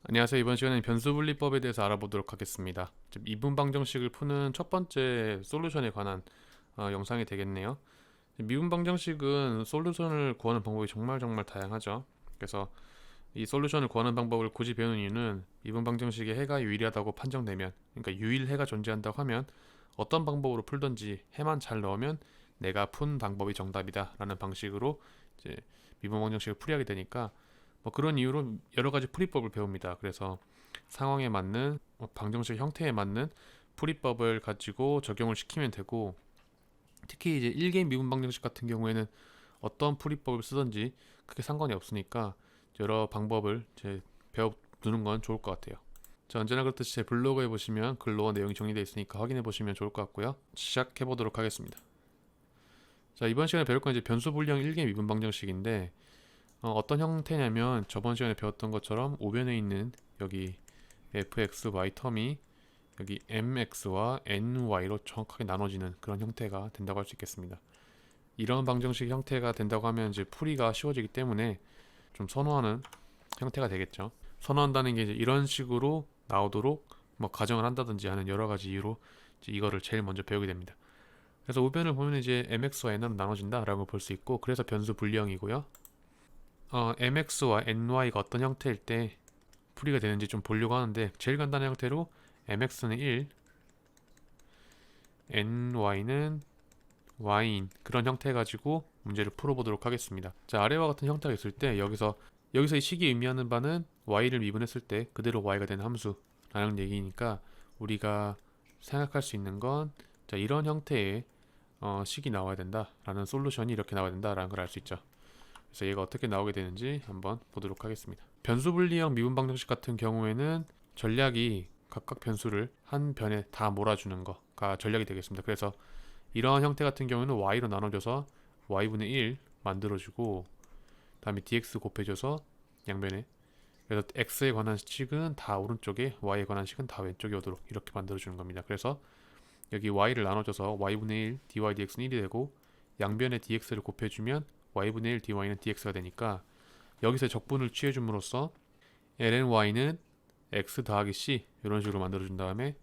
안녕하세요. 이번 시간에는 변수분리법에 대해서 알아보도록 하겠습니다. 미분방정식을 푸는 첫 번째 솔루션에 관한 영상이 되겠네요. 미분방정식은 솔루션을 구하는 방법이 정말 다양하죠. 그래서 이 솔루션을 구하는 방법을 굳이 배우는 이유는 미분방정식의 해가 유일하다고 판정되면, 그러니까 유일해가 존재한다고 하면 어떤 방법으로 풀든지 해만 잘 넣으면 내가 푼 방법이 정답이다 라는 방식으로 이제 미분방정식을 풀이하게 되니까, 뭐 그런 이유로 여러 가지 풀이법을 배웁니다. 그래서 상황에 맞는 방정식 형태에 맞는 풀이법을 가지고 적용을 시키면 되고, 특히 이제 1개인 미분 방정식 같은 경우에는 어떤 풀이법을 쓰든지 크게 상관이 없으니까 여러 방법을 이제 배워두는 건 좋을 것 같아요. 자, 언제나 그렇듯이 제 블로그에 보시면 글로 내용이 정리되어 있으니까 확인해 보시면 좋을 것 같고요. 시작해 보도록 하겠습니다. 자, 이번 시간에 배울 건 이제 변수 분리형 1개인 미분 방정식인데, 어떤 형태냐면 저번 시간에 배웠던 것처럼 우변에 있는 여기 fx, y 텀이 여기 mx와 ny로 정확하게 나눠지는 그런 형태가 된다고 할 수 있겠습니다. 이런 방정식 형태가 된다고 하면 이제 풀이가 쉬워지기 때문에 좀 선호하는 형태가 되겠죠. 선호한다는 게 이제 이런 식으로 나오도록 뭐 가정을 한다든지 하는 여러 가지 이유로 이제 이거를 제일 먼저 배우게 됩니다. 그래서 우변을 보면 이제 mx와 n으로 나눠진다라고 볼 수 있고, 그래서 변수 분리형이고요. mx와 ny가 어떤 형태일 때 풀이가 되는지 좀 보려고 하는데, 제일 간단한 형태로 mx는 1, ny는 y인 그런 형태 가지고 문제를 풀어보도록 하겠습니다. 자, 아래와 같은 형태가 있을 때 여기서 이 식이 의미하는 바는 y를 미분했을 때 그대로 y가 되는 함수라는 얘기니까, 우리가 생각할 수 있는 건 자, 이런 형태의 식이 나와야 된다라는, 솔루션이 이렇게 나와야 된다라는 걸 알 수 있죠. 그래서 얘가 어떻게 나오게 되는지 한번 보도록 하겠습니다. 변수 분리형 미분 방정식 같은 경우에는 전략이 각각 변수를 한 변에 다 몰아주는 거가 전략이 되겠습니다. 그래서 이러한 형태 같은 경우에는 y로 나눠줘서 y분의 1 만들어주고, 다음에 dx 곱해줘서 양변에, 그래서 x에 관한 식은 다 오른쪽에 y에 관한 식은 다 왼쪽에 오도록 이렇게 만들어주는 겁니다. 그래서 여기 y를 나눠줘서 y분의 1 dy dx는 1이 되고, 양변에 dx를 곱해주면 y분의 1 dy는 dx가 되니까, 여기서 적분을 취해줌으로써 lny는 x 더하기 c 이런 식으로 만들어준 다음에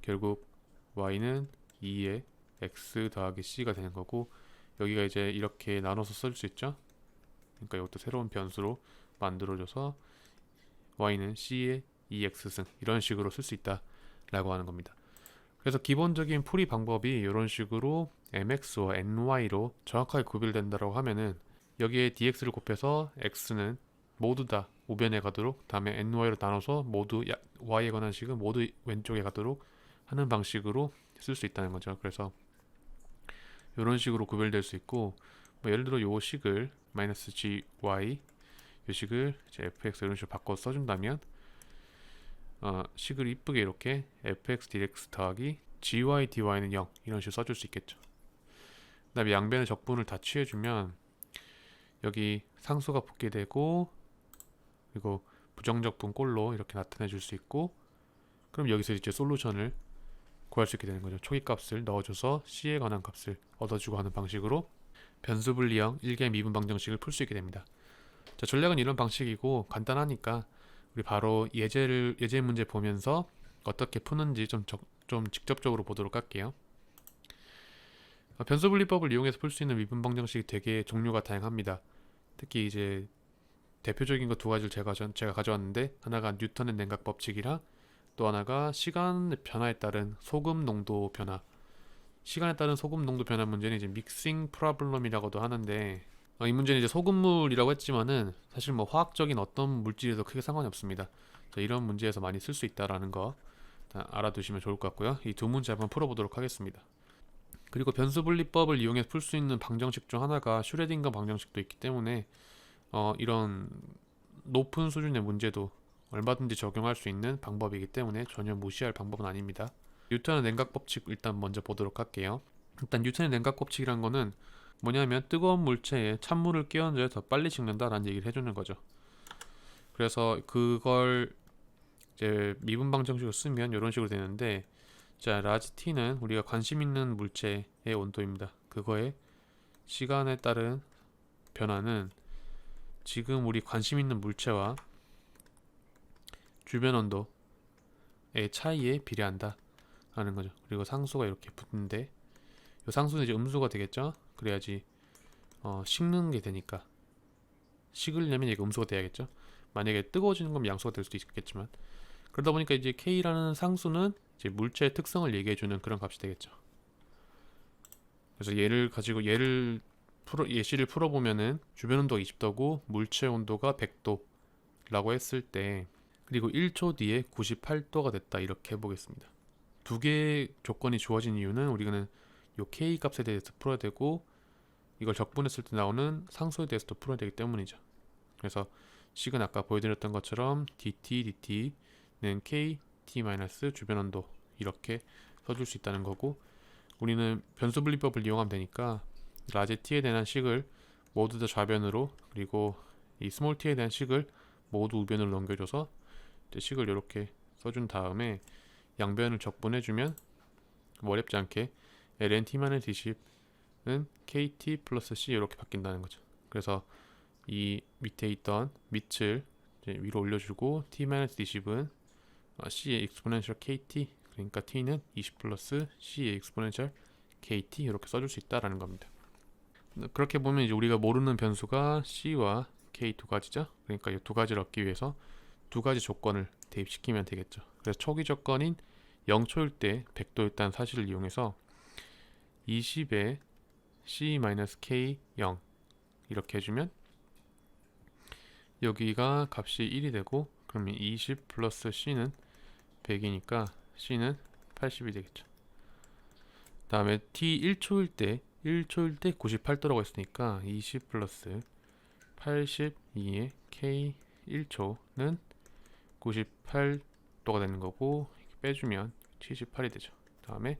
결국 y는 2의 x 더하기 c가 되는 거고, 여기가 이제 이렇게 나눠서 쓸 수 있죠. 그러니까 이것도 새로운 변수로 만들어줘서 y는 c의 2x승 이런 식으로 쓸 수 있다 라고 하는 겁니다. 그래서 기본적인 풀이 방법이 이런 식으로 mx와 ny로 정확하게 구별된다고 하면은, 여기에 dx를 곱해서 x는 모두 다 우변에 가도록, 다음에 ny로 나눠서 모두 y에 관한 식은 모두 왼쪽에 가도록 하는 방식으로 쓸 수 있다는 거죠. 그래서 이런 식으로 구별될 수 있고, 뭐 예를 들어 요 식을 마이너스 gy 요 식을 이제 fx 이런 식으로 바꿔 써준다면, 식을 이쁘게 이렇게 fx dx 더하기 gy dy는 0 이런 식으로 써줄 수 있겠죠. 그 다음에 양변의 적분을 다 취해주면 여기 상수가 붙게 되고, 그리고 부정적분 꼴로 이렇게 나타내 줄 수 있고, 그럼 여기서 이제 솔루션을 구할 수 있게 되는 거죠. 초기값을 넣어줘서 c에 관한 값을 얻어주고 하는 방식으로 변수 분리형 1개 미분 방정식을 풀 수 있게 됩니다. 자, 전략은 이런 방식이고 간단하니까 우리 바로 예제 문제 보면서 어떻게 푸는지 좀 직접적으로 보도록 할게요. 변수 분리법을 이용해서 풀 수 있는 미분 방정식이 되게 종류가 다양합니다. 특히 이제 대표적인 거 두 가지를 제가 가져왔는데, 하나가 뉴턴의 냉각 법칙이랑 또 하나가 시간 변화에 따른 소금 농도 변화. 시간에 따른 소금 농도 변화 문제는 이제 믹싱 프로블럼이라고도 하는데, 이 문제는 이제 소금물이라고 했지만은 사실 뭐 화학적인 어떤 물질에도 크게 상관이 없습니다. 자, 이런 문제에서 많이 쓸 수 있다라는 거 알아두시면 좋을 것 같고요. 이 두 문제 한번 풀어보도록 하겠습니다. 그리고 변수 분리법을 이용해서 풀 수 있는 방정식 중 하나가 슈레딩거 방정식도 있기 때문에, 이런 높은 수준의 문제도 얼마든지 적용할 수 있는 방법이기 때문에 전혀 무시할 방법은 아닙니다. 뉴턴의 냉각 법칙 일단 먼저 보도록 할게요. 일단 뉴턴의 냉각 법칙이란 거는 뭐냐면 뜨거운 물체에 찬물을 끼얹어야 더 빨리 식는다라는 얘기를 해주는 거죠. 그래서 그걸 이제 미분 방정식으로 쓰면 이런 식으로 되는데, 자, 라지 T는 우리가 관심 있는 물체의 온도입니다. 그거의 시간에 따른 변화는 지금 우리 관심 있는 물체와 주변 온도의 차이에 비례한다 하는 거죠. 그리고 상수가 이렇게 붙는데 이 상수는 이제 음수가 되겠죠. 그래야지 식는 게 되니까, 식으려면 이게 음수가 돼야겠죠. 만약에 뜨거워지는 거면 양수가 될 수도 있겠지만, 그러다 보니까 이제 K라는 상수는 이제 물체의 특성을 얘기해주는 그런 값이 되겠죠. 그래서 얘를 가지고 예시를 풀어보면은 주변 온도가 20도고 물체 온도가 100도라고 했을 때, 그리고 1초 뒤에 98도가 됐다 이렇게 해보겠습니다. 두 개의 조건이 주어진 이유는 우리는 요 K 값에 대해서 풀어야 되고 이걸 적분했을 때 나오는 상수에 대해서도 풀어야 되기 때문이죠. 그래서 식은 아까 보여드렸던 것처럼 dt는 kt- 주변 온도 이렇게 써줄 수 있다는 거고, 우리는 변수 분리법을 이용하면 되니까 라지 t에 대한 식을 모두 다 좌변으로, 그리고 이 스몰 t에 대한 식을 모두 우변으로 넘겨줘서 이제 식을 이렇게 써준 다음에 양변을 적분해주면 어렵지 않게 ln-t-20은 kt 플러스 c 이렇게 바뀐다는 거죠. 그래서 이 밑에 있던 밑을 이제 위로 올려주고 t-20은 c의 exponential kt, 그러니까 t는 20 플러스 c의 exponential kt 이렇게 써줄 수 있다라는 겁니다. 그렇게 보면 이제 우리가 모르는 변수가 c와 k 두 가지죠. 그러니까 이 두 가지를 얻기 위해서 두 가지 조건을 대입시키면 되겠죠. 그래서 초기 조건인 0초일 때 100도였다는 사실을 이용해서 20에 c-k 0 이렇게 해주면 여기가 값이 1이 되고, 그러면 20 플러스 c는 100이니까 c는 80이 되겠죠. 다음에 t 1초일 때 98도라고 했으니까 20 플러스 82의 k 1초는 98도가 되는 거고, 빼주면 78이 되죠. 다음에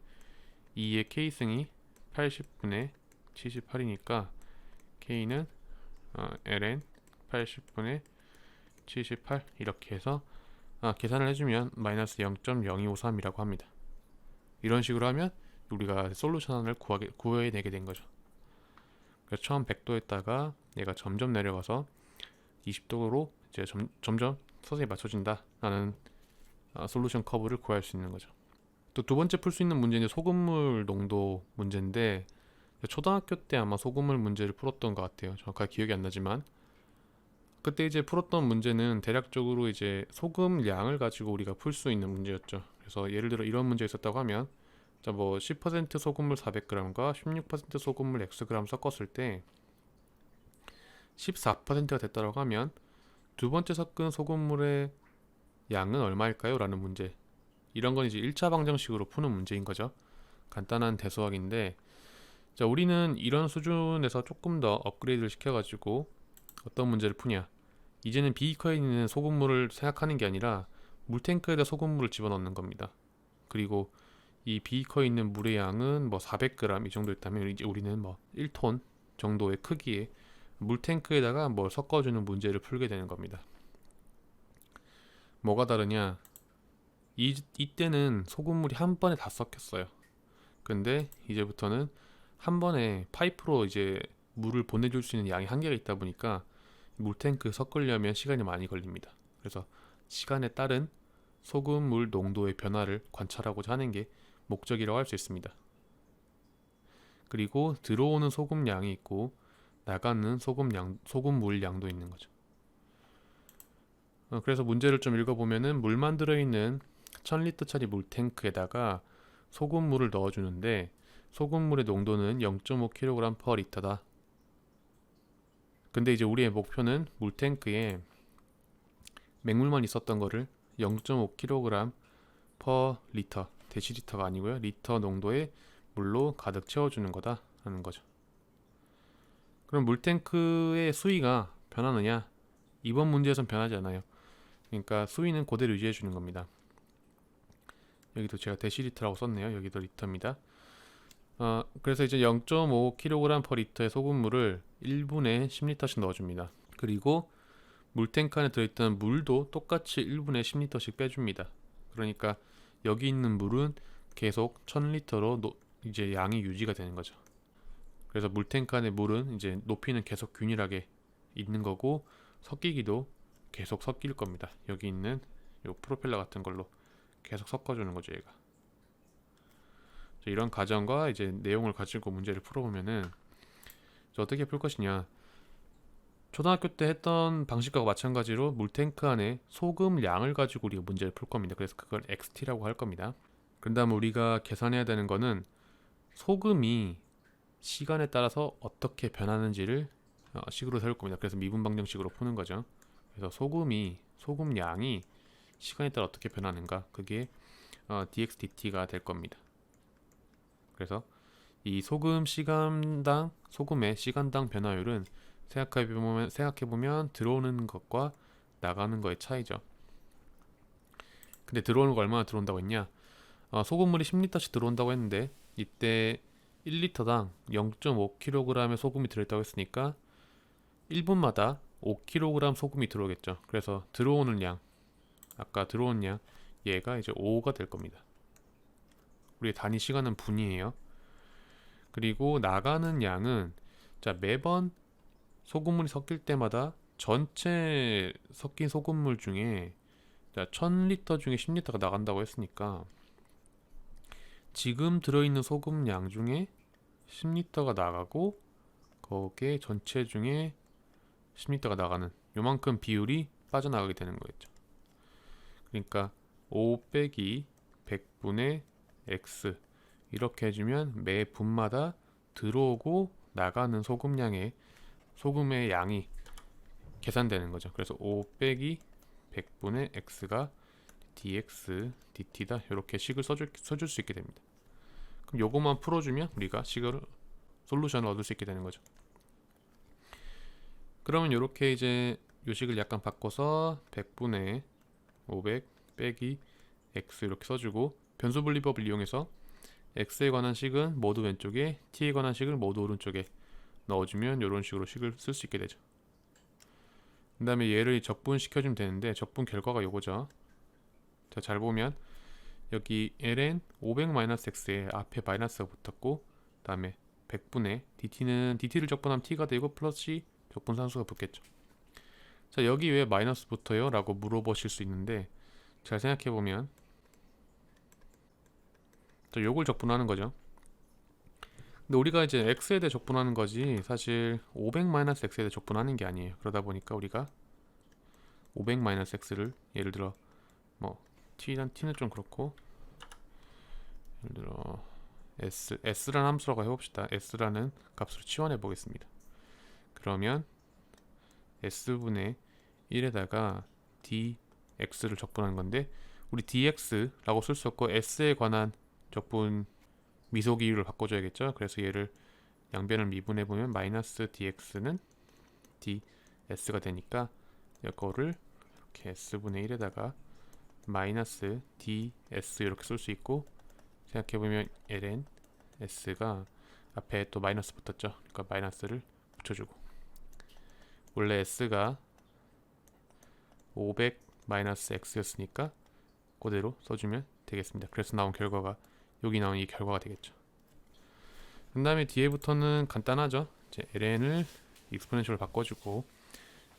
2의 k승이 80분의 78이니까 k는 ln 80분의 78 이렇게 해서 계산을 해주면 마이너스 0.0253이라고 합니다. 이런 식으로 하면 우리가 솔루션을 구해내게 된 거죠. 그래서 처음 100도에다가 얘가 점점 내려가서 20도로 이제 점점 서서히 맞춰진다 라는 솔루션 커브를 구할 수 있는 거죠. 또 두 번째 풀 수 있는 문제는 소금물 농도 문제인데, 초등학교 때 아마 소금물 문제를 풀었던 것 같아요. 정확하게 기억이 안 나지만 그때 이제 풀었던 문제는 대략적으로 이제 소금 양을 가지고 우리가 풀 수 있는 문제였죠. 그래서 예를 들어 이런 문제 있었다고 하면, 자 뭐 10% 소금물 400g과 16% 소금물 Xg 섞었을 때 14%가 됐다고 하면 두 번째 섞은 소금물의 양은 얼마일까요? 라는 문제. 이런 건 이제 1차 방정식으로 푸는 문제인 거죠. 간단한 대수학인데, 자 우리는 이런 수준에서 조금 더 업그레이드를 시켜가지고 어떤 문제를 푸냐, 이제는 비커에 있는 소금물을 생각하는 게 아니라 물탱크에다 소금물을 집어넣는 겁니다. 그리고 이 비커에 있는 물의 양은 뭐 400g 이 정도 있다면 이제 우리는 뭐 1톤 정도의 크기의 물탱크에다가 뭘 섞어주는 문제를 풀게 되는 겁니다. 뭐가 다르냐, 이때는 소금물이 한 번에 다 섞였어요. 근데 이제부터는 한 번에 파이프로 이제 물을 보내줄 수 있는 양이 한계가 있다 보니까 물탱크 섞으려면 시간이 많이 걸립니다. 그래서 시간에 따른 소금물 농도의 변화를 관찰하고자 하는 게 목적이라고 할 수 있습니다. 그리고 들어오는 소금량이 있고 나가는 소금물 양도 있는 거죠. 그래서 문제를 좀 읽어보면은 물만 들어있는 1000리터짜리 물탱크에다가 소금물을 넣어주는데 소금물의 농도는 0.5kg/L다. 근데 이제 우리의 목표는 물탱크에 맹물만 있었던 거를 0.5kg/L, 데시리터가 아니고요, 리터 농도의 물로 가득 채워주는 거다 하는 거죠. 그럼 물탱크의 수위가 변하느냐? 이번 문제에선 변하지 않아요. 그러니까 수위는 그대로 유지해 주는 겁니다. 여기도 제가 데시리터라고 썼네요. 여기도 리터입니다. 그래서 이제 0.5kg/L의 소금물을 1분에 10리터씩 넣어줍니다. 그리고 물탱크 안에 들어있던 물도 똑같이 1분에 10리터씩 빼줍니다. 그러니까 여기 있는 물은 계속 1000리터로 이제 양이 유지가 되는 거죠. 그래서 물탱크 안에 물은 이제 높이는 계속 균일하게 있는 거고 섞이기도 계속 섞일 겁니다. 여기 있는 요 프로펠러 같은 걸로 계속 섞어주는 거죠, 얘가. 이런 가정과 이제 내용을 가지고 문제를 풀어보면은 어떻게 풀 것이냐. 초등학교 때 했던 방식과 마찬가지로 물탱크 안에 소금 양을 가지고 우리가 문제를 풀 겁니다. 그래서 그걸 XT라고 할 겁니다. 그 다음에 우리가 계산해야 되는 거는 소금이 시간에 따라서 어떻게 변하는지를 식으로 세울 겁니다. 그래서 미분 방정식으로 푸는 거죠. 그래서 소금 양이 시간에 따라 어떻게 변하는가, 그게 dx dt가 될 겁니다. 그래서 이 소금의 시간당 변화율은 생각해보면 들어오는 것과 나가는 거의 차이죠. 근데 들어오는 거 얼마나 들어온다고 했냐? 소금물이 10리터씩 들어온다고 했는데 이때 1리터당 0.5kg의 소금이 들어있다고 했으니까 1분마다 5kg 소금이 들어오겠죠. 그래서 들어오는 양, 아까 들어온 양, 얘가 이제 5가 될 겁니다. 우리 단위 시간은 분이에요. 그리고 나가는 양은, 자, 매번 소금물이 섞일 때마다 전체 섞인 소금물 중에, 자, 1000리터 중에 10리터가 나간다고 했으니까 지금 들어있는 소금 양 중에 10리터가 나가고 거기에 전체 중에 10리터가 나가는 요만큼 비율이 빠져나가게 되는 거겠죠. 그러니까 5 빼기 100분의 x 이렇게 해주면 매 분마다 들어오고 나가는 소금의 양이 계산되는 거죠. 그래서 5 빼기 100분의 x가 dx dt다. 이렇게 식을 써줄 수 있게 됩니다. 그럼 요것만 풀어주면 우리가 솔루션을 얻을 수 있게 되는 거죠. 그러면 이렇게 이제 요 식을 약간 바꿔서 100분의 500 빼기 x 이렇게 써주고, 변수 분리법을 이용해서 x에 관한 식은 모두 왼쪽에, t에 관한 식을 모두 오른쪽에 넣어주면 이런 식으로 식을 쓸 수 있게 되죠. 그 다음에 얘를 적분시켜주면 되는데, 적분 결과가 요거죠. 자, 잘 보면 여기 ln 500-x에 앞에 마이너스가 붙었고, 그 다음에 100분의 dt를 적분하면 t가 되고 플러스 c 적분산수가 붙겠죠. 자, 여기 왜 마이너스 붙어요? 라고 물어보실 수 있는데, 잘 생각해보면 자, 요걸 적분하는 거죠. 근데 우리가 이제 x에 대해 적분하는 거지 사실 500-x에 대해 적분하는 게 아니에요. 그러다 보니까 우리가 500-x를 예를 들어 뭐 t는 좀 그렇고, 예를 들어 s라는 함수라고 해봅시다. s라는 값으로 치환해 보겠습니다. 그러면 s분의 1에다가 dx를 적분하는 건데, 우리 dx라고 쓸 수 없고 s에 관한 적분 미소기율을 바꿔줘야겠죠. 그래서 얘를 양변을 미분해보면 마이너스 dx는 ds가 되니까 이거를 이렇게 s분의 1에다가 마이너스 ds 이렇게 쓸 수 있고, 생각해보면 ln s가 앞에 또 마이너스 붙었죠. 그러니까 마이너스를 붙여주고, 원래 s가 500-x였으니까 그대로 써주면 되겠습니다. 그래서 나온 결과가 여기 나온 이 결과가 되겠죠. 그 다음에 뒤에부터는 간단하죠. 이제 ln을 익스포넨셜로 바꿔주고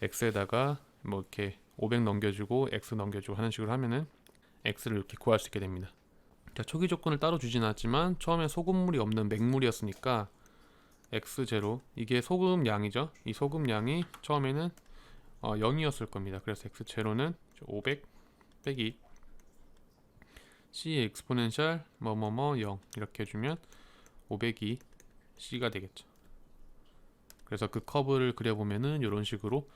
x에다가 뭐 이렇게 500 넘겨주고 x 넘겨주고 하는 식으로 하면은 x를 이렇게 구할 수 있게 됩니다. 자, 초기 조건을 따로 주진 않았지만 처음에 소금물이 없는 맹물이었으니까 x0, 이게 소금 양이죠. 이 소금 양이 처음에는 0이었을 겁니다. 그래서 x0는 500 빼기 c의 익스포넨셜 뭐뭐뭐 0 이렇게 해주면 500이 c가 되겠죠. 그래서 그 커브를 그려보면은 이런 식으로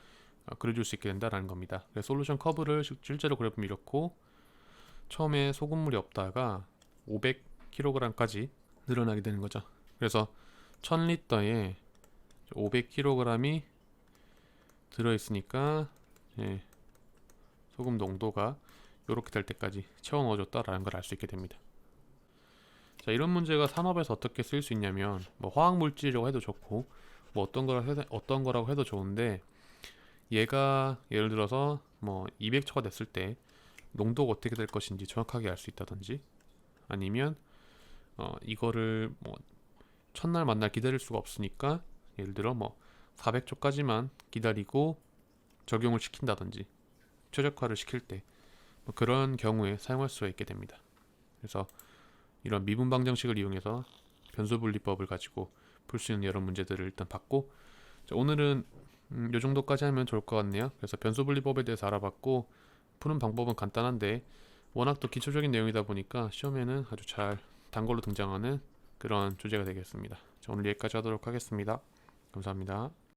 그려줄 수 있게 된다라는 겁니다. 그래서 솔루션 커브를 실제로 그려보면 이렇고, 처음에 소금물이 없다가 500kg까지 늘어나게 되는 거죠. 그래서 1000리터에 500kg이 들어있으니까 소금 농도가 이렇게 될 때까지 채워 넣어줬다라는 걸 알 수 있게 됩니다. 자, 이런 문제가 산업에서 어떻게 쓰일 수 있냐면, 뭐 화학 물질이라고 해도 좋고 뭐 어떤 거라고 해도 좋은데, 얘가 예를 들어서 뭐 200초가 됐을 때 농도가 어떻게 될 것인지 정확하게 알 수 있다든지, 아니면 이거를 뭐 첫날 만날 기다릴 수가 없으니까 예를 들어 뭐 400초까지만 기다리고 적용을 시킨다든지, 최적화를 시킬 때 뭐 그런 경우에 사용할 수가 있게 됩니다. 그래서 이런 미분 방정식을 이용해서 변수 분리법을 가지고 풀 수 있는 여러 문제들을 일단 봤고, 자, 오늘은 요 정도까지 하면 좋을 것 같네요. 그래서 변수 분리법에 대해서 알아봤고, 푸는 방법은 간단한데 워낙 또 기초적인 내용이다 보니까 시험에는 아주 잘 단골로 등장하는 그런 주제가 되겠습니다. 자, 오늘 여기까지 하도록 하겠습니다. 감사합니다.